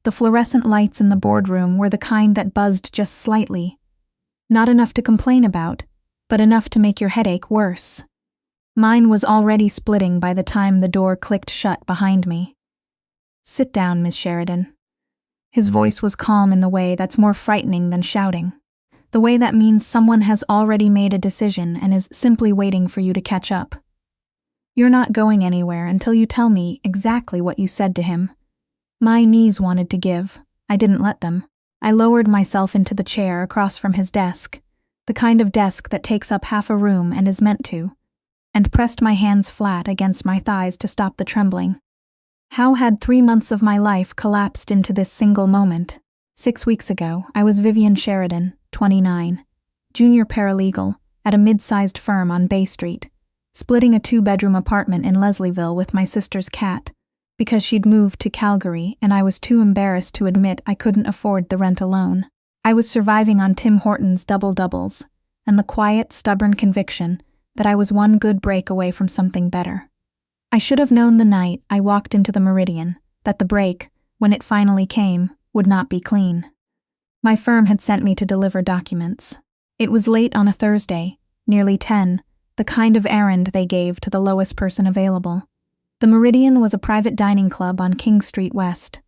The fluorescent lights in the boardroom were the kind that buzzed just slightly. Not enough to complain about, but enough to make your headache worse. Mine was already splitting by the time the door clicked shut behind me. "Sit down, Miss Sheridan." His voice was calm in the way that's more frightening than shouting. The way that means someone has already made a decision and is simply waiting for you to catch up. "You're not going anywhere until you tell me exactly what you said to him." My knees wanted to give. I didn't let them. I lowered myself into the chair across from his desk, the kind of desk that takes up half a room and is meant to, and pressed my hands flat against my thighs to stop the trembling. How had 3 months of my life collapsed into this single moment? 6 weeks ago, I was Vivian Sheridan, 29, junior paralegal at a mid-sized firm on Bay Street, splitting a 2-bedroom apartment in Leslieville with my sister's cat, because she'd moved to Calgary and I was too embarrassed to admit I couldn't afford the rent alone. I was surviving on Tim Hortons double-doubles and the quiet, stubborn conviction that I was one good break away from something better. I should have known the night I walked into the Meridian that the break, when it finally came, would not be clean. My firm had sent me to deliver documents. It was late on a Thursday, nearly 10, the kind of errand they gave to the lowest person available. The Meridian was a private dining club on King Street West,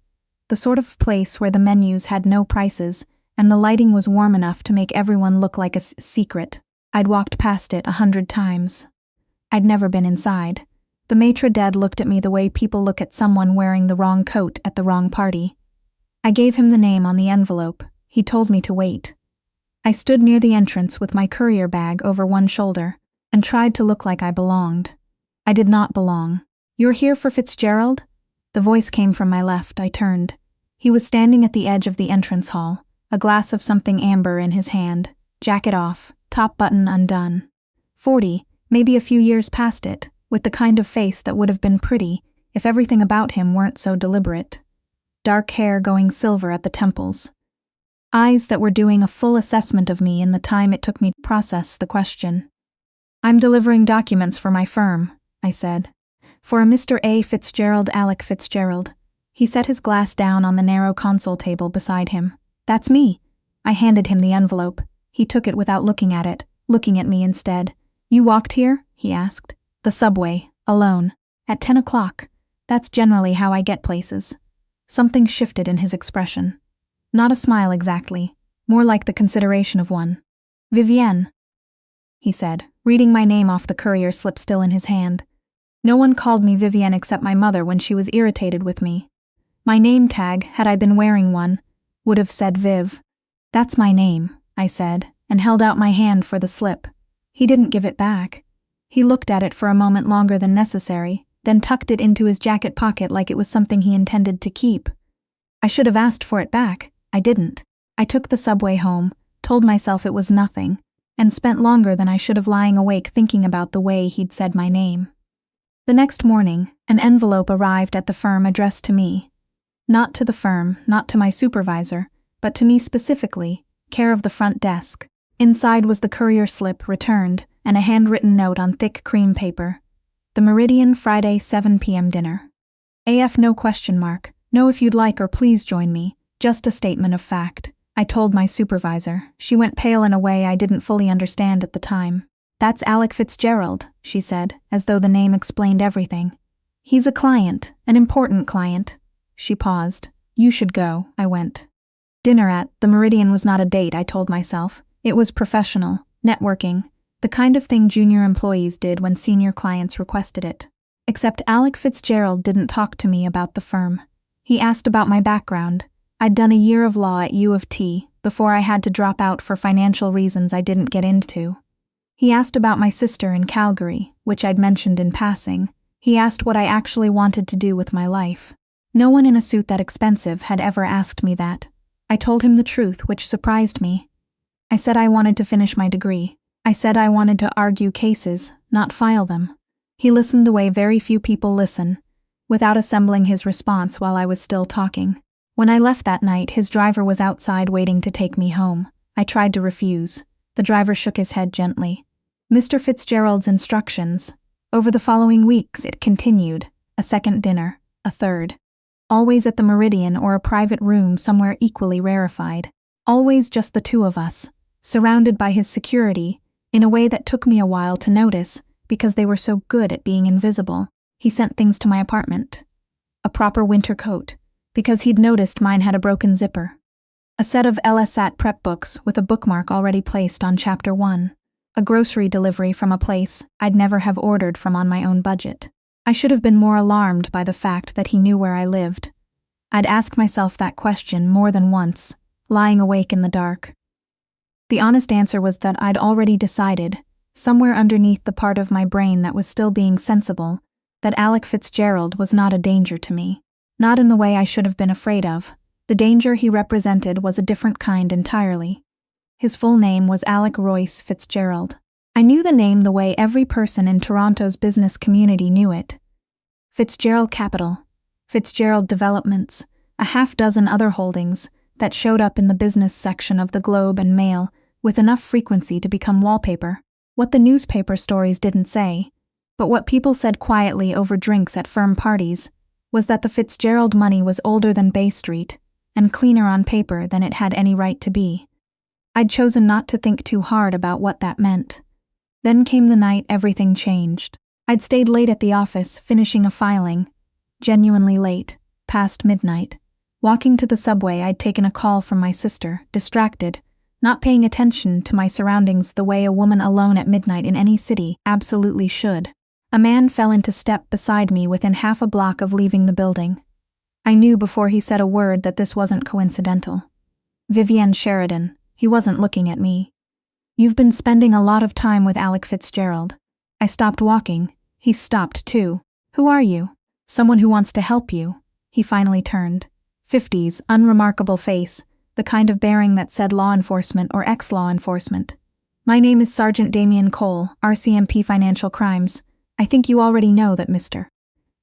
the sort of place where the menus had no prices and the lighting was warm enough to make everyone look like a secret. I'd walked past it 100 times. I'd never been inside. The maitre d' looked at me the way people look at someone wearing the wrong coat at the wrong party. I gave him the name on the envelope. He told me to wait. I stood near the entrance with my courier bag over one shoulder and tried to look like I belonged. I did not belong. "You're here for Fitzgerald?" The voice came from my left. I turned. He was standing at the edge of the entrance hall, a glass of something amber in his hand, jacket off, top button undone. 40, maybe a few years past it, with the kind of face that would have been pretty if everything about him weren't so deliberate. Dark hair going silver at the temples. Eyes that were doing a full assessment of me in the time it took me to process the question. "I'm delivering documents for my firm," I said. "For a Mr. A. Fitzgerald, Alec Fitzgerald." He set his glass down on the narrow console table beside him. "That's me." I handed him the envelope. He took it without looking at it, looking at me instead. "You walked here?" he asked. "The subway, alone. At 10 o'clock. That's generally how I get places." Something shifted in his expression. Not a smile exactly, more like the consideration of one. "Vivienne," he said, reading my name off the courier slip still in his hand. No one called me Vivienne except my mother when she was irritated with me. My name tag, had I been wearing one, would have said Viv. "That's my name," I said, and held out my hand for the slip. He didn't give it back. He looked at it for a moment longer than necessary, then tucked it into his jacket pocket like it was something he intended to keep. I should have asked for it back. I didn't. I took the subway home, told myself it was nothing, and spent longer than I should have lying awake thinking about the way he'd said my name. The next morning, an envelope arrived at the firm addressed to me. Not to the firm, not to my supervisor, but to me specifically, care of the front desk. Inside was the courier slip returned and a handwritten note on thick cream paper. "The Meridian, Friday, 7 p.m. dinner. AF no question mark. No if you'd like or please join me. Just a statement of fact." I told my supervisor. She went pale in a way I didn't fully understand at the time. "That's Alec Fitzgerald," she said, as though the name explained everything. "He's a client, an important client." She paused. "You should go." I went. Dinner at the Meridian was not a date, I told myself. It was professional, networking, the kind of thing junior employees did when senior clients requested it. Except Alec Fitzgerald didn't talk to me about the firm. He asked about my background. I'd done a year of law at U of T before I had to drop out for financial reasons I didn't get into. He asked about my sister in Calgary, which I'd mentioned in passing. He asked what I actually wanted to do with my life. No one in a suit that expensive had ever asked me that. I told him the truth, which surprised me. I said I wanted to finish my degree. I said I wanted to argue cases, not file them. He listened the way very few people listen, without assembling his response while I was still talking. When I left that night, his driver was outside waiting to take me home. I tried to refuse. The driver shook his head gently. Mr. Fitzgerald's instructions. Over the following weeks, it continued. A second dinner. A third. always at the Meridian or a private room somewhere equally rarefied. Always just the two of us, surrounded by his security, in a way that took me a while to notice because they were so good at being invisible. He sent things to my apartment. A proper winter coat, because he'd noticed mine had a broken zipper. A set of LSAT prep books with a bookmark already placed on Chapter 1. A grocery delivery from a place I'd never have ordered from on my own budget. I should have been more alarmed by the fact that he knew where I lived. I'd ask myself that question more than once, lying awake in the dark. The honest answer was that I'd already decided, somewhere underneath the part of my brain that was still being sensible, that Alec Fitzgerald was not a danger to me. Not in the way I should have been afraid of. The danger he represented was a different kind entirely. His full name was Alec Royce Fitzgerald. I knew the name the way every person in Toronto's business community knew it. Fitzgerald Capital, Fitzgerald Developments, a half-dozen other holdings that showed up in the business section of the Globe and Mail with enough frequency to become wallpaper. What the newspaper stories didn't say, but what people said quietly over drinks at firm parties, was that the Fitzgerald money was older than Bay Street and cleaner on paper than it had any right to be. I'd chosen not to think too hard about what that meant. Then came the night everything changed. I'd stayed late at the office, finishing a filing. Genuinely late, past midnight. Walking to the subway, I'd taken a call from my sister, distracted, not paying attention to my surroundings the way a woman alone at midnight in any city absolutely should. A man fell into step beside me within half a block of leaving the building. I knew before he said a word that this wasn't coincidental. Vivienne Sheridan. He wasn't looking at me. "You've been spending a lot of time with Alec Fitzgerald." I stopped walking. He stopped too. "Who are you?" "Someone who wants to help you." He finally turned. 50s, unremarkable face, the kind of bearing that said law enforcement or ex-law enforcement. "My name is Sergeant Damien Cole, RCMP Financial Crimes. I think you already know that Mr.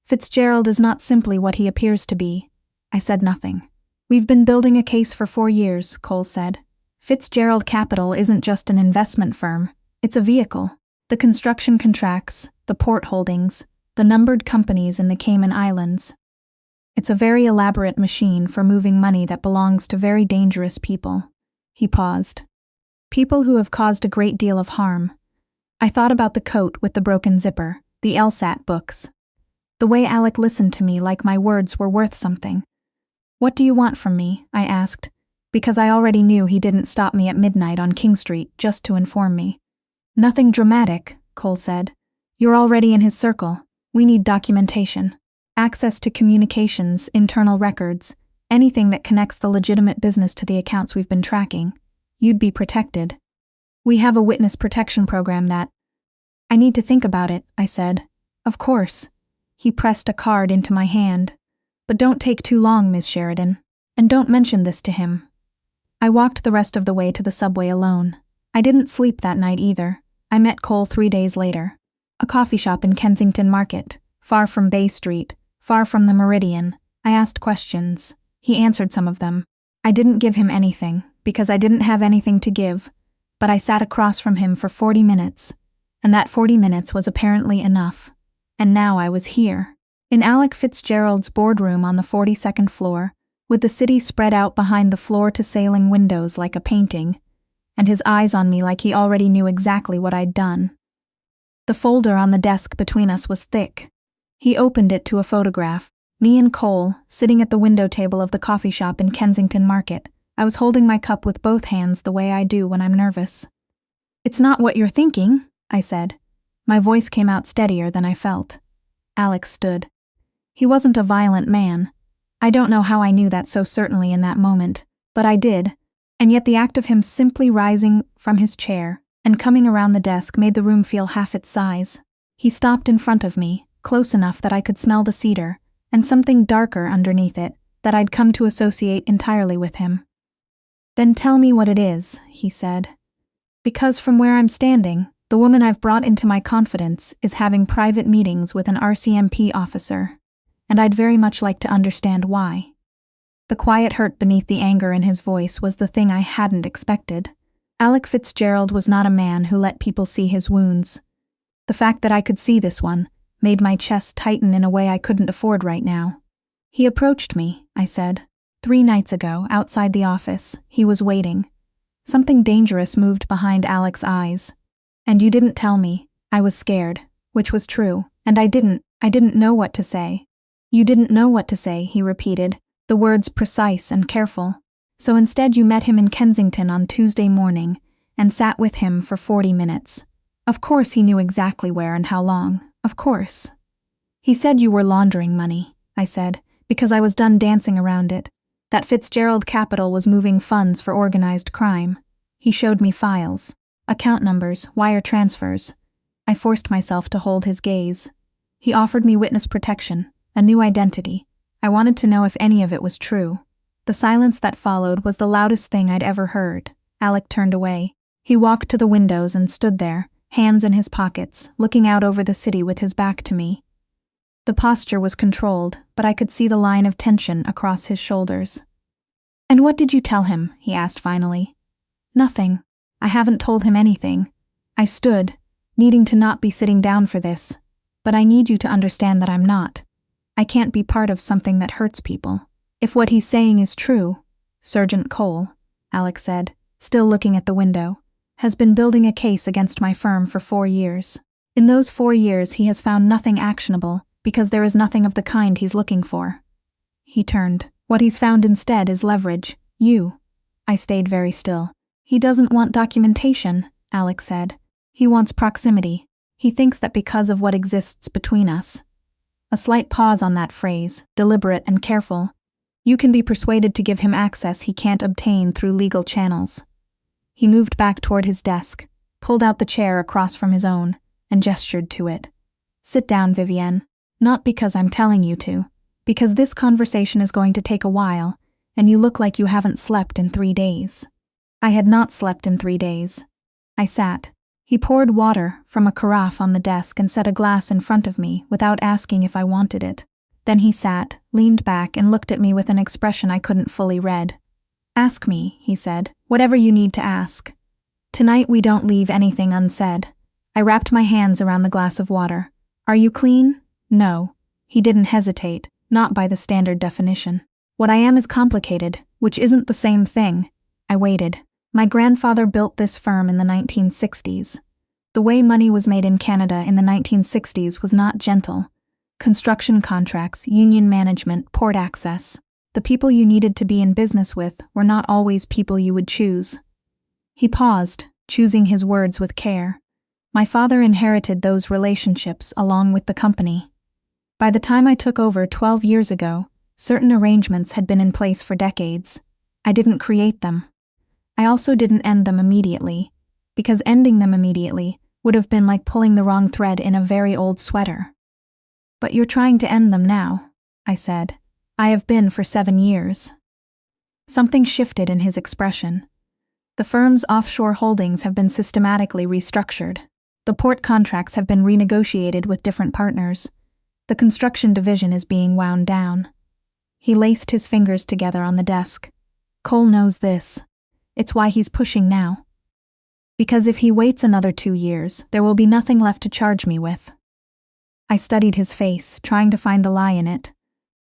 Fitzgerald is not simply what he appears to be." I said nothing. "We've been building a case for 4 years," Cole said. "Fitzgerald Capital isn't just an investment firm, it's a vehicle. The construction contracts, the port holdings, the numbered companies in the Cayman Islands. It's a very elaborate machine for moving money that belongs to very dangerous people." He paused. "People who have caused a great deal of harm." I thought about the coat with the broken zipper, the LSAT books. The way Alec listened to me like my words were worth something. "What do you want from me?" I asked, because I already knew he didn't stop me at midnight on King Street just to inform me. "Nothing dramatic," Cole said. "You're already in his circle. We need documentation. Access to communications, internal records, anything that connects the legitimate business to the accounts we've been tracking. You'd be protected. We have a witness protection program that—" "I need to think about it," I said. "Of course." He pressed a card into my hand. "But don't take too long, Miss Sheridan. And don't mention this to him." I walked the rest of the way to the subway alone. I didn't sleep that night either. I met Cole 3 days later. A coffee shop in Kensington Market, far from Bay Street, far from the Meridian. I asked questions. He answered some of them. I didn't give him anything, because I didn't have anything to give, but I sat across from him for 40 minutes, and that 40 minutes was apparently enough. And now I was here, in Alec Fitzgerald's boardroom on the 42nd floor, with the city spread out behind the floor-to-ceiling windows like a painting, and his eyes on me like he already knew exactly what I'd done. The folder on the desk between us was thick. He opened it to a photograph. Me and Cole, sitting at the window table of the coffee shop in Kensington Market. I was holding my cup with both hands the way I do when I'm nervous. "It's not what you're thinking," I said. My voice came out steadier than I felt. Alex stood. He wasn't a violent man. I don't know how I knew that so certainly in that moment, but I did, and yet the act of him simply rising from his chair and coming around the desk made the room feel half its size. He stopped in front of me, close enough that I could smell the cedar, and something darker underneath it that I'd come to associate entirely with him. "Then tell me what it is," he said. "Because from where I'm standing, the woman I've brought into my confidence is having private meetings with an RCMP officer, and I'd very much like to understand why." The quiet hurt beneath the anger in his voice was the thing I hadn't expected. Alec Fitzgerald was not a man who let people see his wounds. The fact that I could see this one made my chest tighten in a way I couldn't afford right now. He approached me, I said. 3 nights ago, outside the office, he was waiting. Something dangerous moved behind Alex's eyes. And you didn't tell me. I was scared, which was true, and I didn't know what to say. You didn't know what to say, he repeated, the words precise and careful. So instead you met him in Kensington on Tuesday morning and sat with him for 40 minutes. Of course he knew exactly where and how long, of course. He said you were laundering money, I said, because I was done dancing around it. That Fitzgerald Capital was moving funds for organized crime. He showed me files, account numbers, wire transfers. I forced myself to hold his gaze. He offered me witness protection, a new identity. I wanted to know if any of it was true. The silence that followed was the loudest thing I'd ever heard. Alec turned away. He walked to the windows and stood there, hands in his pockets, looking out over the city with his back to me. The posture was controlled, but I could see the line of tension across his shoulders. "And what did you tell him?" he asked finally. "Nothing. I haven't told him anything." I stood, needing to not be sitting down for this, but I need you to understand that I'm not. I can't be part of something that hurts people. If what he's saying is true, Sergeant Cole, Alex said, still looking at the window, has been building a case against my firm for 4 years. In those 4 years he has found nothing actionable, because there is nothing of the kind he's looking for. He turned. What he's found instead is leverage. You. I stayed very still. He doesn't want documentation, Alex said. He wants proximity. He thinks that because of what exists between us. A slight pause on that phrase, deliberate and careful. You can be persuaded to give him access he can't obtain through legal channels. He moved back toward his desk, pulled out the chair across from his own, and gestured to it. Sit down, Vivienne. Not because I'm telling you to, because this conversation is going to take a while, and you look like you haven't slept in 3 days. I had not slept in 3 days. I sat. He poured water from a carafe on the desk and set a glass in front of me without asking if I wanted it. Then he sat, leaned back, and looked at me with an expression I couldn't fully read. Ask me, he said, whatever you need to ask. Tonight we don't leave anything unsaid. I wrapped my hands around the glass of water. Are you clean? No. He didn't hesitate, not by the standard definition. What I am is complicated, which isn't the same thing. I waited. My grandfather built this firm in the 1960s. The way money was made in Canada in the 1960s was not gentle. Construction contracts, union management, port access. The people you needed to be in business with were not always people you would choose. He paused, choosing his words with care. My father inherited those relationships along with the company. By the time I took over 12 years ago, certain arrangements had been in place for decades. I didn't create them. I also didn't end them immediately, because ending them immediately would have been like pulling the wrong thread in a very old sweater. But you're trying to end them now, I said. I have been for 7 years. Something shifted in his expression. The firm's offshore holdings have been systematically restructured. The port contracts have been renegotiated with different partners. The construction division is being wound down. He laced his fingers together on the desk. Cole knows this. It's why he's pushing now. Because if he waits another 2 years, there will be nothing left to charge me with. I studied his face, trying to find the lie in it.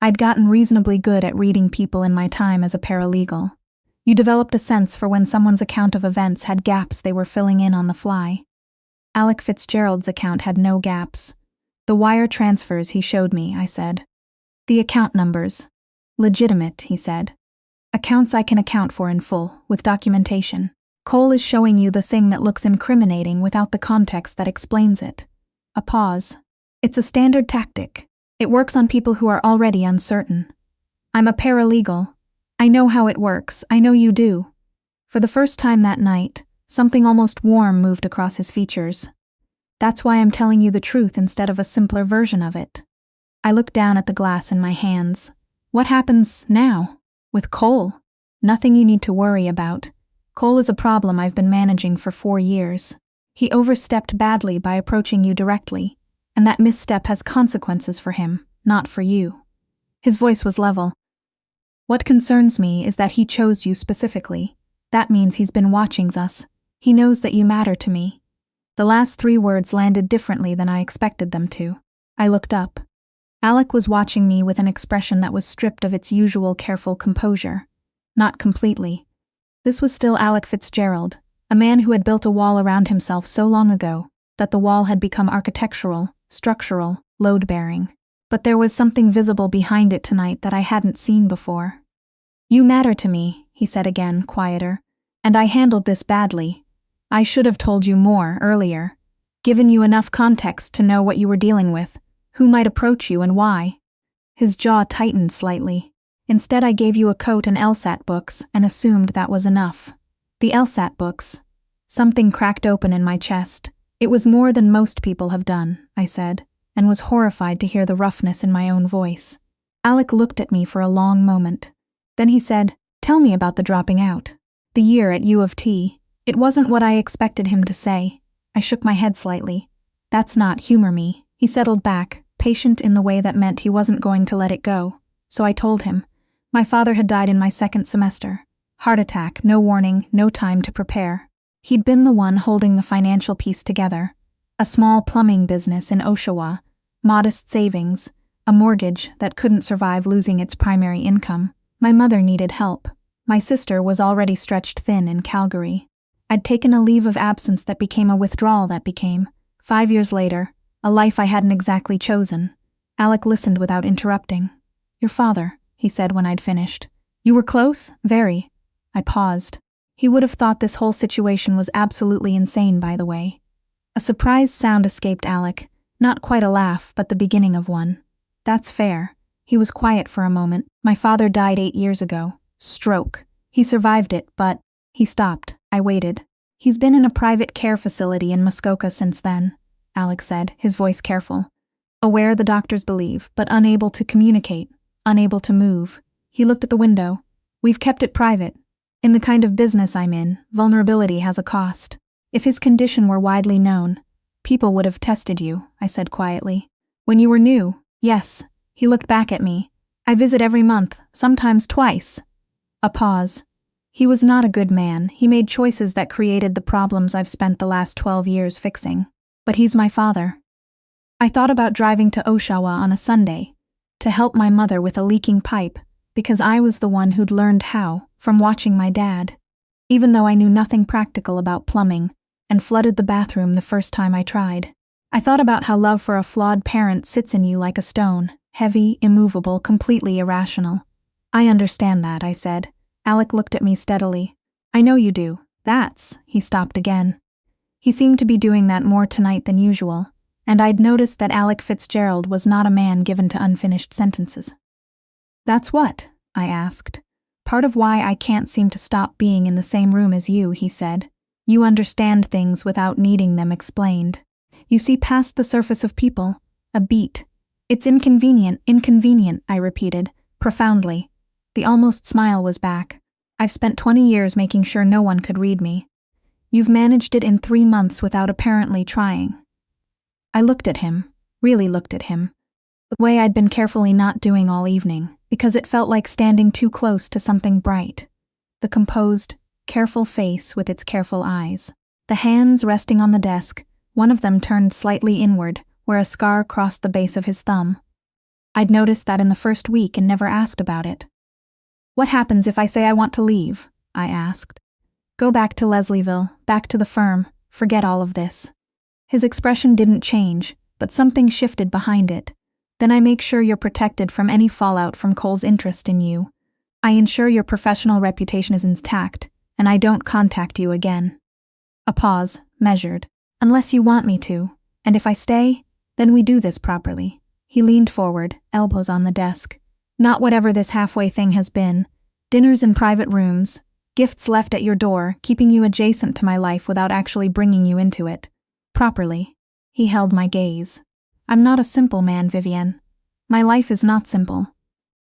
I'd gotten reasonably good at reading people in my time as a paralegal. You developed a sense for when someone's account of events had gaps they were filling in on the fly. Alec Fitzgerald's account had no gaps. The wire transfers he showed me, I said. The account numbers. Legitimate, he said. Accounts I can account for in full, with documentation. Cole is showing you the thing that looks incriminating without the context that explains it. A pause. It's a standard tactic. It works on people who are already uncertain. I'm a paralegal. I know how it works. I know you do. For the first time that night, something almost warm moved across his features. That's why I'm telling you the truth instead of a simpler version of it. I looked down at the glass in my hands. What happens now? With Cole? Nothing you need to worry about. Cole is a problem I've been managing for 4 years. He overstepped badly by approaching you directly, and that misstep has consequences for him, not for you. His voice was level. What concerns me is that he chose you specifically. That means he's been watching us. He knows that you matter to me. The last 3 words landed differently than I expected them to. I looked up. Alec was watching me with an expression that was stripped of its usual careful composure. Not completely. This was still Alec Fitzgerald, a man who had built a wall around himself so long ago that the wall had become architectural, structural, load-bearing. But there was something visible behind it tonight that I hadn't seen before. "You matter to me," he said again, quieter, "and I handled this badly. I should have told you more earlier, given you enough context to know what you were dealing with, who might approach you and why." His jaw tightened slightly. "Instead, I gave you a coat and LSAT books and assumed that was enough." The LSAT books. Something cracked open in my chest. "It was more than most people have done," I said, and was horrified to hear the roughness in my own voice. Alec looked at me for a long moment. Then he said, "Tell me about the dropping out. The year at U of T." It wasn't what I expected him to say. I shook my head slightly. "That's not humor me." He settled back, patient in the way that meant he wasn't going to let it go. So I told him. My father had died in my second semester. Heart attack, no warning, no time to prepare. He'd been the one holding the financial piece together. A small plumbing business in Oshawa, modest savings, a mortgage that couldn't survive losing its primary income. My mother needed help. My sister was already stretched thin in Calgary. I'd taken a leave of absence that became a withdrawal that became, 5 years later, a life I hadn't exactly chosen. Alec listened without interrupting. "Your father," he said when I'd finished. "You were close? Very." I paused. He would have thought this whole situation was absolutely insane, by the way. A surprised sound escaped Alec, not quite a laugh, but the beginning of one. "That's fair." He was quiet for a moment. "My father died 8 years ago. Stroke. He survived it, but—" He stopped. I waited. "He's been in a private care facility in Muskoka since then," Alec said, his voice careful. "Aware, the doctors believe, but unable to communicate, unable to move." He looked at the window. "We've kept it private. In the kind of business I'm in, vulnerability has a cost. If his condition were widely known, people would have tested you," I said quietly. "When you were new, yes." He looked back at me. "I visit every month, sometimes twice." A pause. "He was not a good man. He made choices that created the problems I've spent the last 12 years fixing. But he's my father." I thought about driving to Oshawa on a Sunday to help my mother with a leaking pipe, because I was the one who'd learned how from watching my dad, even though I knew nothing practical about plumbing and flooded the bathroom the first time I tried. I thought about how love for a flawed parent sits in you like a stone, heavy, immovable, completely irrational. "I understand that," I said. Alec looked at me steadily. "I know you do. That's—" He stopped again. He seemed to be doing that more tonight than usual, and I'd noticed that Alec Fitzgerald was not a man given to unfinished sentences. "That's what?" I asked. "Part of why I can't seem to stop being in the same room as you," he said. "You understand things without needing them explained. You see past the surface of people, a beat. It's inconvenient, I repeated, profoundly. The almost smile was back. "I've spent 20 years making sure no one could read me. You've managed it in 3 months without apparently trying." I looked at him, really looked at him, the way I'd been carefully not doing all evening, because it felt like standing too close to something bright. The composed, careful face with its careful eyes. The hands resting on the desk, one of them turned slightly inward, where a scar crossed the base of his thumb. I'd noticed that in the first week and never asked about it. "What happens if I say I want to leave?" I asked. "Go back to Leslieville, back to the firm, forget all of this." His expression didn't change, but something shifted behind it. "Then I make sure you're protected from any fallout from Cole's interest in you. I ensure your professional reputation is intact, and I don't contact you again." A pause, measured. "Unless you want me to, and if I stay, then we do this properly." He leaned forward, elbows on the desk. "Not whatever this halfway thing has been. Dinners in private rooms, gifts left at your door, keeping you adjacent to my life without actually bringing you into it. Properly." He held my gaze. "I'm not a simple man, Vivienne. My life is not simple.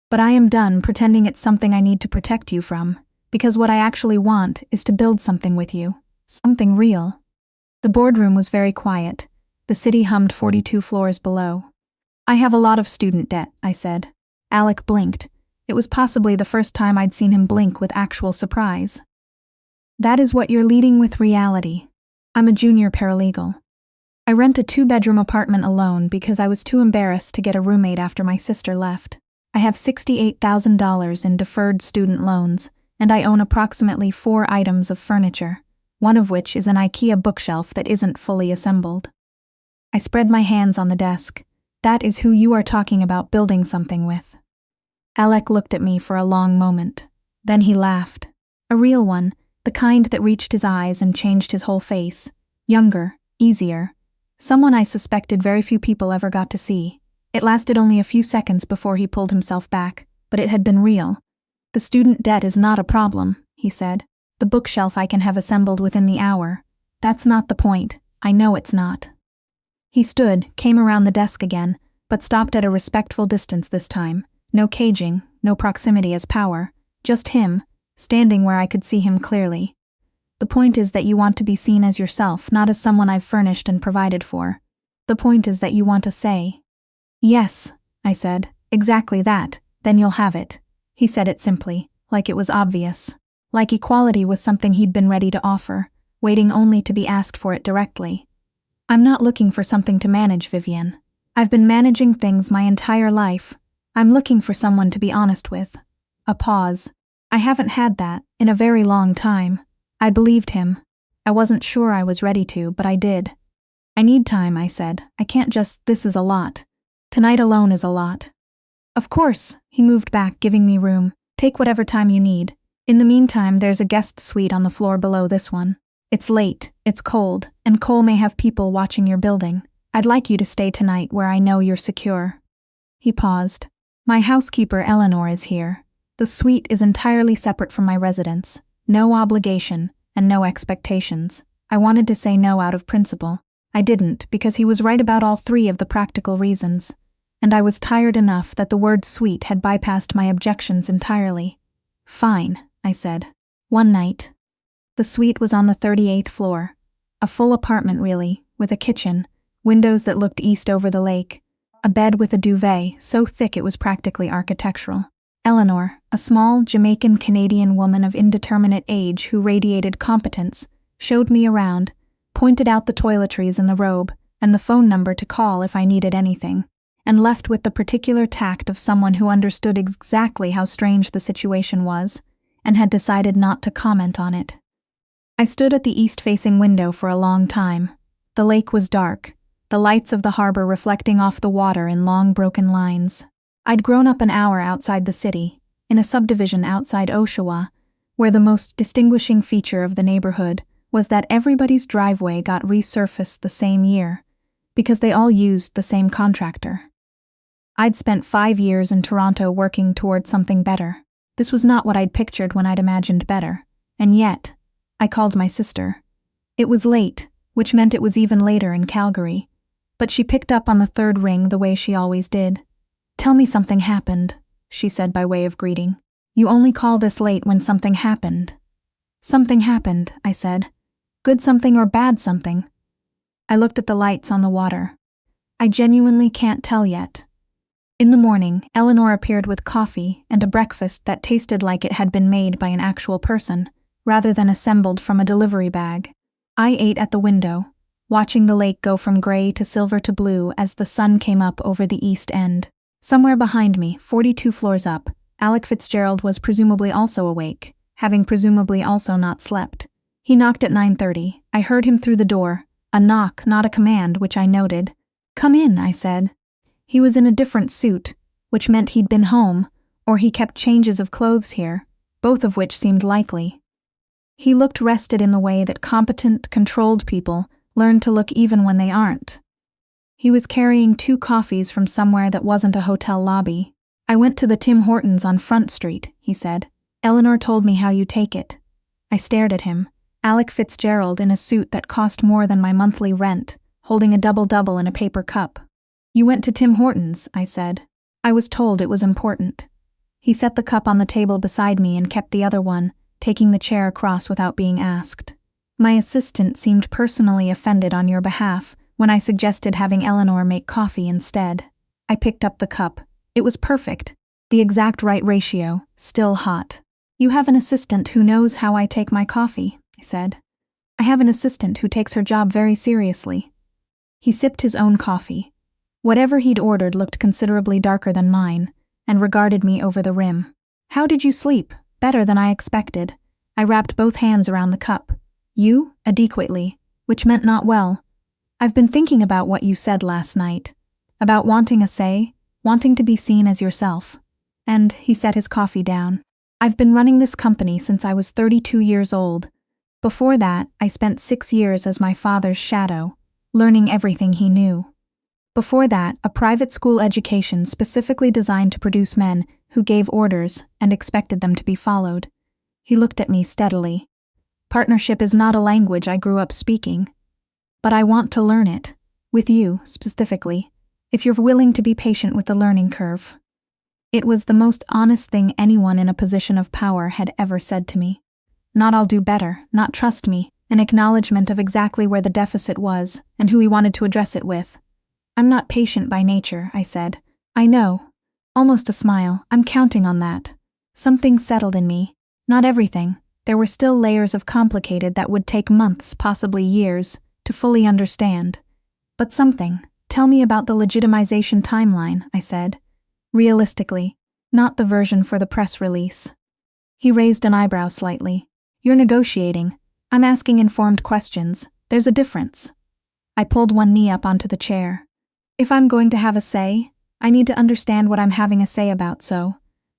But I am done pretending it's something I need to protect you from, because what I actually want is to build something with you. Something real." The boardroom was very quiet. The city hummed 42 floors below. "I have a lot of student debt," I said. Alec blinked. It was possibly the first time I'd seen him blink with actual surprise. "That is what you're leading with reality. I'm a junior paralegal." I rent a 2-bedroom apartment alone because I was too embarrassed to get a roommate after my sister left. I have $68,000 in deferred student loans, and I own approximately 4 items of furniture, one of which is an IKEA bookshelf that isn't fully assembled. I spread my hands on the desk. That is who you are talking about building something with. Alec looked at me for a long moment. Then he laughed. A real one, the kind that reached his eyes and changed his whole face. Younger, easier. Someone I suspected very few people ever got to see. It lasted only a few seconds before he pulled himself back, but it had been real. The student debt is not a problem, he said. The bookshelf I can have assembled within the hour. That's not the point. I know it's not. He stood, came around the desk again, but stopped at a respectful distance this time. No caging, no proximity as power. Just him, standing where I could see him clearly. The point is that you want to be seen as yourself, not as someone I've furnished and provided for. The point is that you want to say, "Yes," I said, "exactly that, then you'll have it." He said it simply, like it was obvious. Like equality was something he'd been ready to offer, waiting only to be asked for it directly. I'm not looking for something to manage, Vivian. I've been managing things my entire life. I'm looking for someone to be honest with. A pause. I haven't had that in a very long time. I believed him. I wasn't sure I was ready to, but I did. I need time, I said. I can't just, this is a lot. Tonight alone is a lot. Of course, he moved back, giving me room. Take whatever time you need. In the meantime, there's a guest suite on the floor below this one. It's late, it's cold, and Cole may have people watching your building. I'd like you to stay tonight where I know you're secure. He paused. My housekeeper, Eleanor, is here. The suite is entirely separate from my residence. No obligation, and no expectations. I wanted to say no out of principle. I didn't, because he was right about all 3 of the practical reasons. And I was tired enough that the word suite had bypassed my objections entirely. Fine, I said. One night. The suite was on the 38th floor. A full apartment, really, with a kitchen, windows that looked east over the lake, a bed with a duvet so thick it was practically architectural. Eleanor, a small Jamaican-Canadian woman of indeterminate age who radiated competence, showed me around, pointed out the toiletries and the robe, and the phone number to call if I needed anything, and left with the particular tact of someone who understood exactly how strange the situation was, and had decided not to comment on it. I stood at the east-facing window for a long time. The lake was dark, the lights of the harbor reflecting off the water in long broken lines. I'd grown up an hour outside the city, in a subdivision outside Oshawa, where the most distinguishing feature of the neighborhood was that everybody's driveway got resurfaced the same year, because they all used the same contractor. I'd spent 5 years in Toronto working toward something better. This was not what I'd pictured when I'd imagined better, and yet, I called my sister. It was late, which meant it was even later in Calgary, but she picked up on the 3rd ring the way she always did. "Tell me something happened," she said by way of greeting. "You only call this late when something happened." "Something happened," I said. "Good something or bad something?" I looked at the lights on the water. "I genuinely can't tell yet." In the morning, Eleanor appeared with coffee and a breakfast that tasted like it had been made by an actual person, rather than assembled from a delivery bag. I ate at the window, watching the lake go from gray to silver to blue as the sun came up over the east end. Somewhere behind me, 42 floors up, Alec Fitzgerald was presumably also awake, having presumably also not slept. He knocked at 9:30. I heard him through the door, a knock, not a command, which I noted. "Come in," I said. He was in a different suit, which meant he'd been home, or he kept changes of clothes here, both of which seemed likely. He looked rested in the way that competent, controlled people learn to look even when they aren't. He was carrying 2 coffees from somewhere that wasn't a hotel lobby. "I went to the Tim Hortons on Front Street," he said. "Eleanor told me how you take it." I stared at him. Alec Fitzgerald in a suit that cost more than my monthly rent, holding a double-double in a paper cup. "You went to Tim Hortons," I said. "I was told it was important." He set the cup on the table beside me and kept the other one, taking the chair across without being asked. "My assistant seemed personally offended on your behalf when I suggested having Eleanor make coffee instead." I picked up the cup. It was perfect. The exact right ratio, still hot. "You have an assistant who knows how I take my coffee," I said. "I have an assistant who takes her job very seriously." He sipped his own coffee. Whatever he'd ordered looked considerably darker than mine, and regarded me over the rim. "How did you sleep?" "Better than I expected." I wrapped both hands around the cup. "You?" Adequately, which meant not well. "I've been thinking about what you said last night. About wanting a say, wanting to be seen as yourself." And he set his coffee down. "I've been running this company since I was 32 years old. Before that, I spent 6 years as my father's shadow, learning everything he knew. Before that, a private school education specifically designed to produce men who gave orders and expected them to be followed." He looked at me steadily. "Partnership is not a language I grew up speaking. But I want to learn it, with you, specifically, if you're willing to be patient with the learning curve." It was the most honest thing anyone in a position of power had ever said to me. Not "I'll do better," not "trust me," an acknowledgement of exactly where the deficit was and who he wanted to address it with. "I'm not patient by nature," I said. "I know." Almost a smile. "I'm counting on that." Something settled in me. Not everything. There were still layers of complicated that would take months, possibly years, to fully understand. But something. "Tell me about the legitimization timeline," I said. "Realistically, not the version for the press release." He raised an eyebrow slightly. "You're negotiating. I'm asking informed questions. There's a difference." I pulled one knee up onto the chair. "If I'm going to have a say, I need to understand what I'm having a say about, so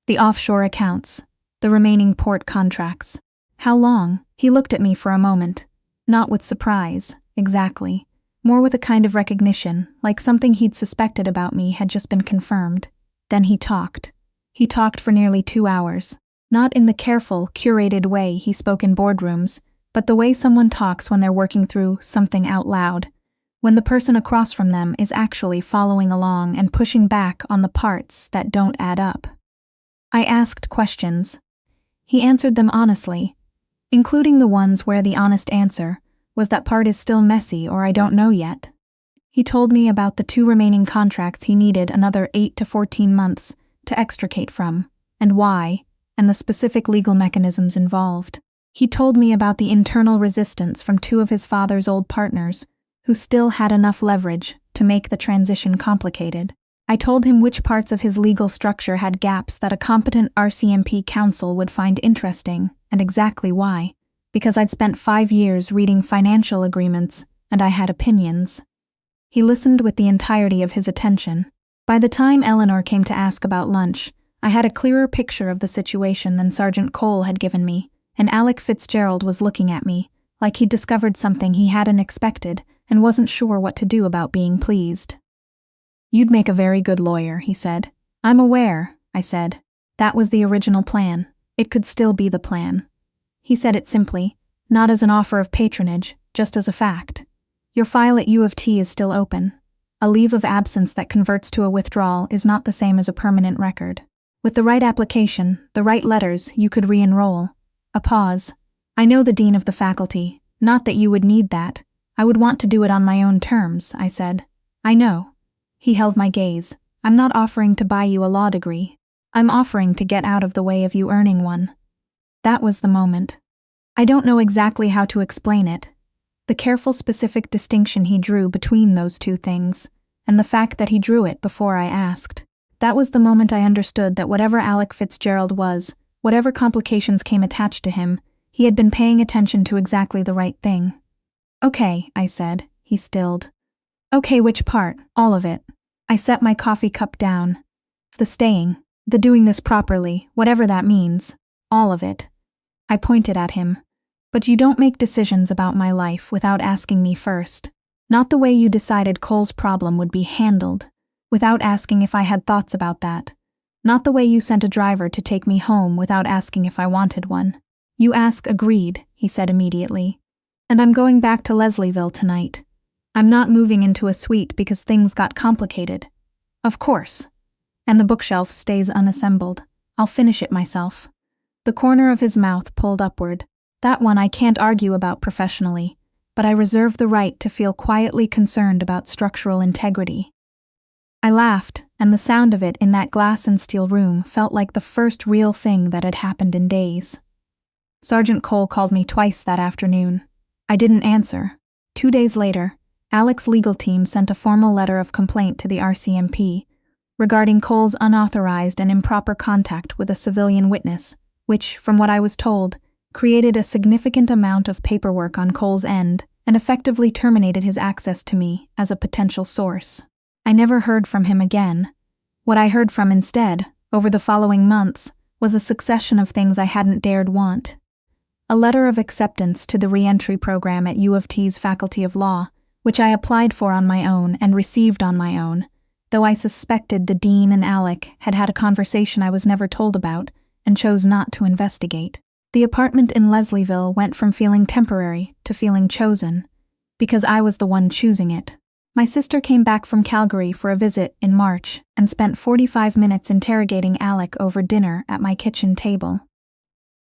the offshore accounts, the remaining port contracts. How long?" He looked at me for a moment. Not with surprise, exactly. More with a kind of recognition, like something he'd suspected about me had just been confirmed. Then he talked. He talked for nearly 2 hours. Not in the careful, curated way he spoke in boardrooms, but the way someone talks when they're working through something out loud, when the person across from them is actually following along and pushing back on the parts that don't add up. I asked questions. He answered them honestly, including the ones where the honest answer was that part is still messy or I don't know yet. He told me about the 2 remaining contracts he needed another 8 to 14 months to extricate from, and why, and the specific legal mechanisms involved. He told me about the internal resistance from 2 of his father's old partners, who still had enough leverage to make the transition complicated. I told him which parts of his legal structure had gaps that a competent RCMP counsel would find interesting, and exactly why. Because I'd spent 5 years reading financial agreements, and I had opinions. He listened with the entirety of his attention. By the time Eleanor came to ask about lunch, I had a clearer picture of the situation than Sergeant Cole had given me, and Alec Fitzgerald was looking at me, like he'd discovered something he hadn't expected and wasn't sure what to do about being pleased. "You'd make a very good lawyer," he said. "I'm aware," I said. "That was the original plan. It could still be the plan." He said it simply, not as an offer of patronage, just as a fact. "Your file at U of T is still open. A leave of absence that converts to a withdrawal is not the same as a permanent record. With the right application, the right letters, you could re-enroll." A pause. "I know the dean of the faculty. Not that you would need that. I would want to do it on my own terms," I said. "I know." He held my gaze. "I'm not offering to buy you a law degree. I'm offering to get out of the way of you earning one." That was the moment. I don't know exactly how to explain it. The careful, specific distinction he drew between those 2 things, and the fact that he drew it before I asked. That was the moment I understood that whatever Alec Fitzgerald was, whatever complications came attached to him, he had been paying attention to exactly the right thing. "Okay," I said. He stilled. "Okay, which part?" "All of it." I set my coffee cup down. "The staying, the doing this properly, whatever that means. All of it." I pointed at him. "But you don't make decisions about my life without asking me first. Not the way you decided Cole's problem would be handled, without asking if I had thoughts about that. Not the way you sent a driver to take me home without asking if I wanted one. You ask, agreed," he said immediately. "And I'm going back to Leslieville tonight. I'm not moving into a suite because things got complicated. Of course. And the bookshelf stays unassembled. I'll finish it myself." The corner of his mouth pulled upward. "That one I can't argue about professionally, but I reserve the right to feel quietly concerned about structural integrity." I laughed, and the sound of it in that glass and steel room felt like the first real thing that had happened in days. Sergeant Cole called me twice that afternoon. I didn't answer. 2 days later, Alec's legal team sent a formal letter of complaint to the RCMP regarding Cole's unauthorized and improper contact with a civilian witness, which, from what I was told, created a significant amount of paperwork on Cole's end and effectively terminated his access to me as a potential source. I never heard from him again. What I heard from instead, over the following months, was a succession of things I hadn't dared want. A letter of acceptance to the re-entry program at U of T's Faculty of Law, which I applied for on my own and received on my own, though I suspected the dean and Alec had had a conversation I was never told about and chose not to investigate. The apartment in Leslieville went from feeling temporary to feeling chosen, because I was the one choosing it. My sister came back from Calgary for a visit in March and spent 45 minutes interrogating Alec over dinner at my kitchen table.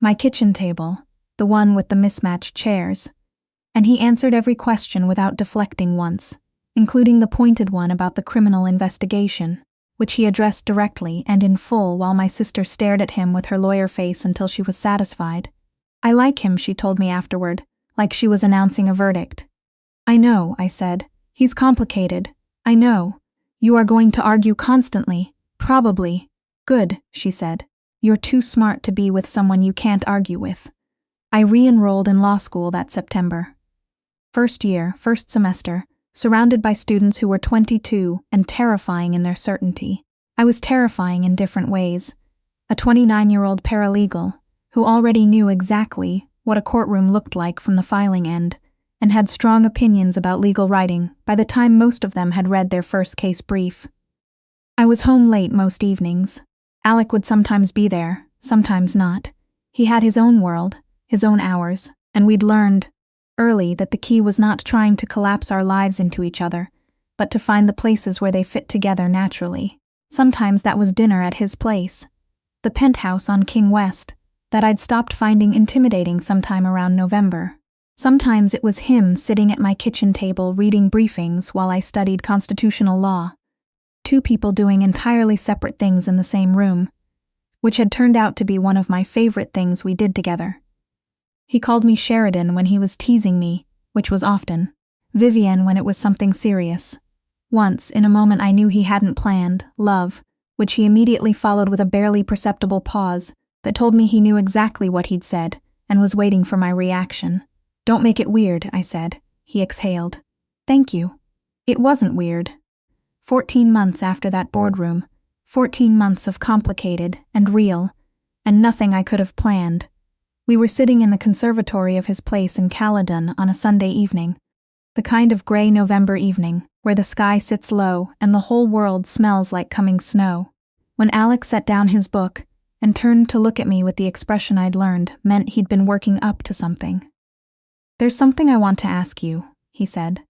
My kitchen table, the one with the mismatched chairs, and he answered every question without deflecting once, including the pointed one about the criminal investigation, which he addressed directly and in full while my sister stared at him with her lawyer face until she was satisfied. I like him, she told me afterward, like she was announcing a verdict. I know, I said. He's complicated. I know. You are going to argue constantly. Probably. Good, she said. You're too smart to be with someone you can't argue with. I re-enrolled in law school that September. First year, first semester, surrounded by students who were 22 and terrifying in their certainty. I was terrifying in different ways. A 29-year-old paralegal who already knew exactly what a courtroom looked like from the filing end and had strong opinions about legal writing by the time most of them had read their first case brief. I was home late most evenings. Alec would sometimes be there, sometimes not. He had his own world, his own hours, and we'd learned early that the key was not trying to collapse our lives into each other, but to find the places where they fit together naturally. Sometimes that was dinner at his place, the penthouse on King West, that I'd stopped finding intimidating sometime around November. Sometimes it was him sitting at my kitchen table reading briefings while I studied constitutional law. Two people doing entirely separate things in the same room, which had turned out to be one of my favorite things we did together. He called me Sheridan when he was teasing me, which was often, Vivian when it was something serious. Once, in a moment I knew he hadn't planned, love, which he immediately followed with a barely perceptible pause that told me he knew exactly what he'd said and was waiting for my reaction. Don't make it weird, I said. He exhaled. Thank you. It wasn't weird. 14 months after that boardroom, 14 months of complicated and real, and nothing I could have planned. We were sitting in the conservatory of his place in Caledon on a Sunday evening, the kind of gray November evening where the sky sits low and the whole world smells like coming snow, when Alec set down his book and turned to look at me with the expression I'd learned meant he'd been working up to something. There's something I want to ask you, he said.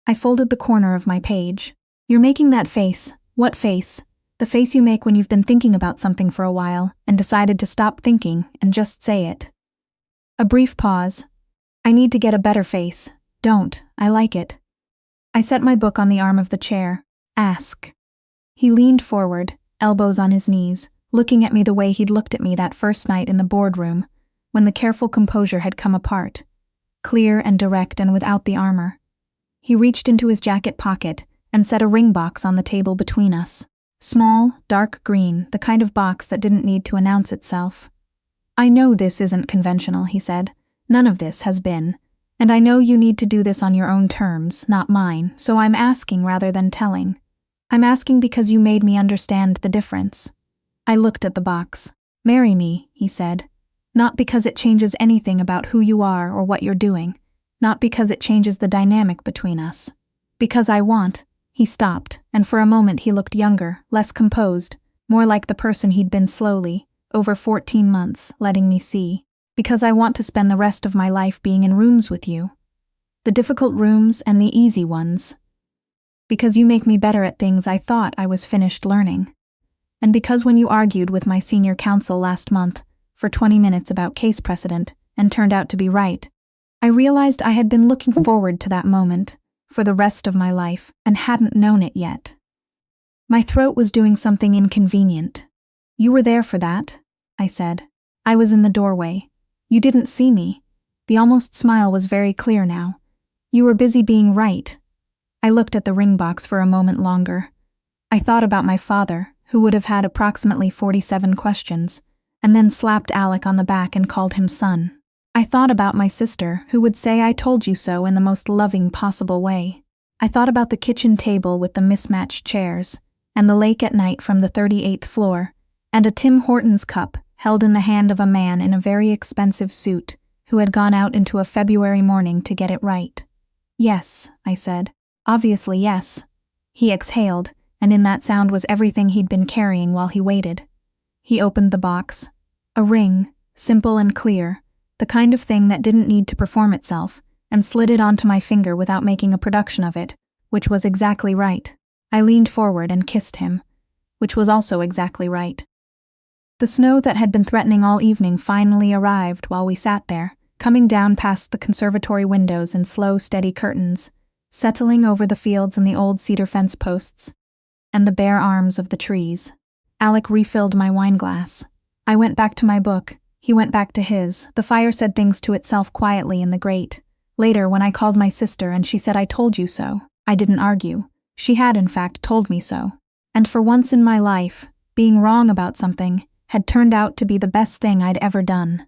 I folded the corner of my page. You're making that face. What face? The face you make when you've been thinking about something for a while and decided to stop thinking and just say it. A brief pause. I need to get a better face. Don't. I like it. I set my book on the arm of the chair. Ask. He leaned forward, elbows on his knees, looking at me the way he'd looked at me that first night in the boardroom, when the careful composure had come apart. Clear and direct and without the armor. He reached into his jacket pocket and set a ring box on the table between us. Small, dark green, the kind of box that didn't need to announce itself. I know this isn't conventional, he said. None of this has been. And I know you need to do this on your own terms, not mine, so I'm asking rather than telling. I'm asking because you made me understand the difference. I looked at the box. Marry me, he said. Not because it changes anything about who you are or what you're doing. Not because it changes the dynamic between us. Because I want. He stopped, and for a moment he looked younger, less composed, more like the person he'd been slowly, over 14 months, letting me see. Because I want to spend the rest of my life being in rooms with you. The difficult rooms and the easy ones. Because you make me better at things I thought I was finished learning. And because when you argued with my senior counsel last month for 20 minutes about case precedent and turned out to be right, I realized I had been looking forward to that moment for the rest of my life and hadn't known it yet. My throat was doing something inconvenient. You were there for that, I said. I was in the doorway. You didn't see me. The almost smile was very clear now. You were busy being right. I looked at the ring box for a moment longer. I thought about my father, who would have had approximately 47 questions, and then slapped Alec on the back and called him son. I thought about my sister, who would say I told you so in the most loving possible way. I thought about the kitchen table with the mismatched chairs, and the lake at night from the 38th floor, and a Tim Hortons cup held in the hand of a man in a very expensive suit who had gone out into a February morning to get it right. Yes, I said. Obviously yes. He exhaled, and in that sound was everything he'd been carrying while he waited. He opened the box. A ring, simple and clear, the kind of thing that didn't need to perform itself, and slid it onto my finger without making a production of it, which was exactly right. I leaned forward and kissed him, which was also exactly right. The snow that had been threatening all evening finally arrived while we sat there, coming down past the conservatory windows in slow, steady curtains, settling over the fields and the old cedar fence posts, and the bare arms of the trees. Alec refilled my wineglass. I went back to my book. He went back to his. The fire said things to itself quietly in the grate. Later, when I called my sister and she said I told you so, I didn't argue. She had, in fact, told me so. And for once in my life, being wrong about something had turned out to be the best thing I'd ever done.